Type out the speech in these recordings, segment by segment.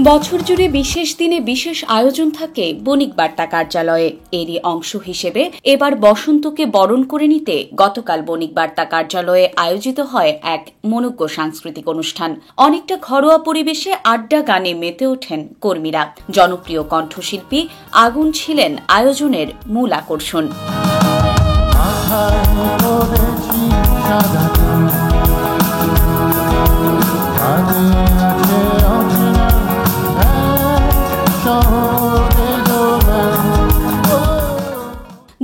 বছর জুড়ে বিশেষ দিনে বিশেষ আয়োজন থাকে বণিক বার্তা কার্যালয়ে। এরই অংশ হিসেবে এবার বসন্তকে বরণ করে নিতে গতকাল বণিক বার্তা কার্যালয়ে আয়োজিত হয় এক মনোজ্ঞ সাংস্কৃতিক অনুষ্ঠান। অনেকটা ঘরোয়া পরিবেশে আড্ডা গানে মেতে ওঠেন কর্মীরা। জনপ্রিয় কণ্ঠশিল্পী আগুন ছিলেন আয়োজনের মূল আকর্ষণ।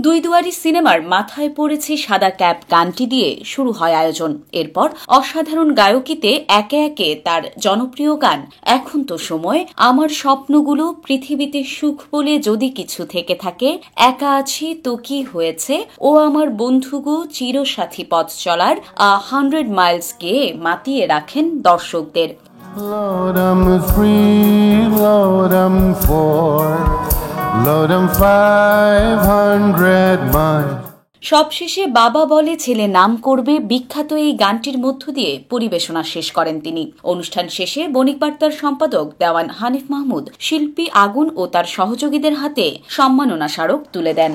দুই দুয়ারি সিনেমার মাথায় পড়েছে সাদা ক্যাপ গানটি দিয়ে শুরু হয় আয়োজন। এরপর অসাধারণ গায়কিতে একে একে তার জনপ্রিয় গান এখন তো সময়, আমার স্বপ্নগুলো, পৃথিবীতে সুখ বলে যদি কিছু থেকে থাকে, একা আছি তো কি হয়েছে, ও আমার বন্ধুগো, চিরসাথী পথ চলার 100 মাইলস গেয়ে মাতিয়ে রাখেন দর্শকদের। Lord, I'm free, Lord, I'm for, Lord, I'm 500 miles. সবশেষে বাবা বলে ছেলে নাম করবে বিখ্যাত এই গানটির মধ্য দিয়ে পরিবেশনা শেষ করেন তিনি। অনুষ্ঠান শেষে বণিক বার্তার সম্পাদক দেওয়ান হানিফ মাহমুদ শিল্পী আগুন ও তার সহযোগীদের হাতে সম্মাননা স্মারক তুলে দেন।